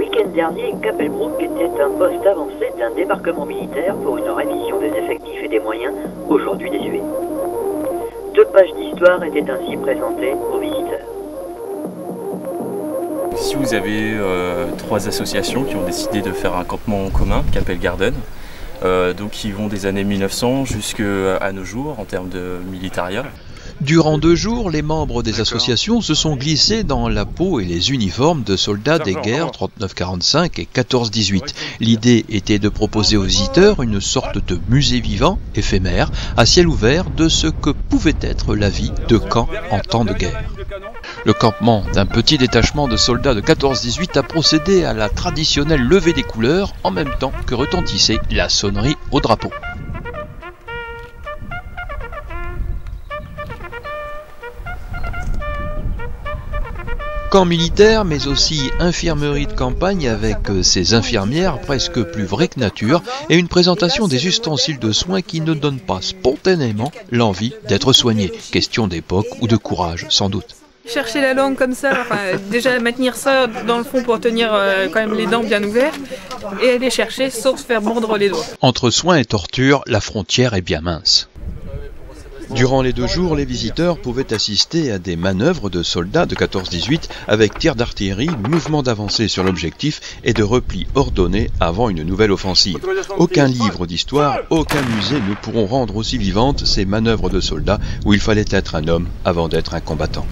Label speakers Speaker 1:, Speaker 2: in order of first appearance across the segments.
Speaker 1: week-end dernier, Capelbrook était un poste avancé d'un débarquement militaire pour une révision des effectifs et des moyens, aujourd'hui désuets. 2 pages d'histoire étaient ainsi présentées aux visiteurs.
Speaker 2: Ici vous avez 3 associations qui ont décidé de faire un campement en commun, Capel Garden, donc qui vont des années 1900 jusqu'à nos jours en termes de militaria.
Speaker 3: Durant 2 jours, les membres des associations se sont glissés dans la peau et les uniformes de soldats des guerres 39-45 et 14-18. L'idée était de proposer aux visiteurs une sorte de musée vivant, éphémère, à ciel ouvert de ce que pouvait être la vie de camp en temps de guerre. Le campement d'un petit détachement de soldats de 14-18 a procédé à la traditionnelle levée des couleurs en même temps que retentissait la sonnerie au drapeau. Camp militaire, mais aussi infirmerie de campagne avec ses infirmières presque plus vraies que nature et une présentation des ustensiles de soins qui ne donnent pas spontanément l'envie d'être soigné. Question d'époque ou de courage, sans doute.
Speaker 4: Chercher la langue comme ça, déjà maintenir ça dans le fond pour tenir quand même les dents bien ouvertes et aller chercher sans se faire mordre les doigts.
Speaker 3: Entre soins et torture, la frontière est bien mince. Durant les 2 jours, les visiteurs pouvaient assister à des manœuvres de soldats de 14-18 avec tir d'artillerie, mouvement d'avancée sur l'objectif et de repli ordonné avant une nouvelle offensive. Aucun livre d'histoire, aucun musée ne pourront rendre aussi vivantes ces manœuvres de soldats où il fallait être un homme avant d'être un combattant.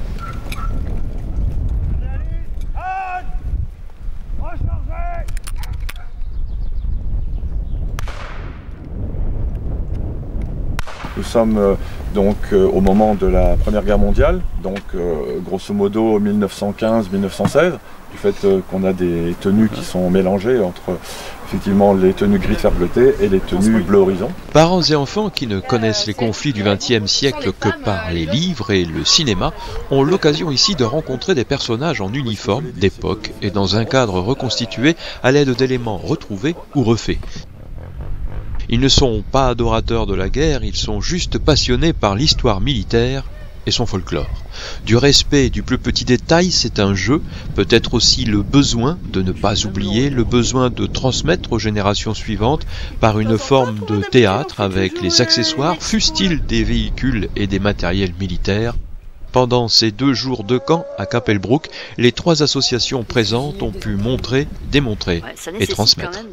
Speaker 5: Nous sommes donc au moment de la Première Guerre mondiale, donc grosso modo 1915-1916, du fait qu'on a des tenues qui sont mélangées entre effectivement les tenues gris fer bleuté et les tenues bleu horizon.
Speaker 3: Parents et enfants qui ne connaissent les conflits du XXe siècle que par les livres et le cinéma ont l'occasion ici de rencontrer des personnages en uniforme d'époque et dans un cadre reconstitué à l'aide d'éléments retrouvés ou refaits. Ils ne sont pas adorateurs de la guerre, ils sont juste passionnés par l'histoire militaire et son folklore. Du respect du plus petit détail, c'est un jeu, peut-être aussi le besoin de ne pas oublier, le besoin de transmettre aux générations suivantes par une forme de théâtre avec les accessoires, fussent-ils des véhicules et des matériels militaires. Pendant ces 2 jours de camp à Capelbrook, les 3 associations présentes ont pu montrer, démontrer et transmettre.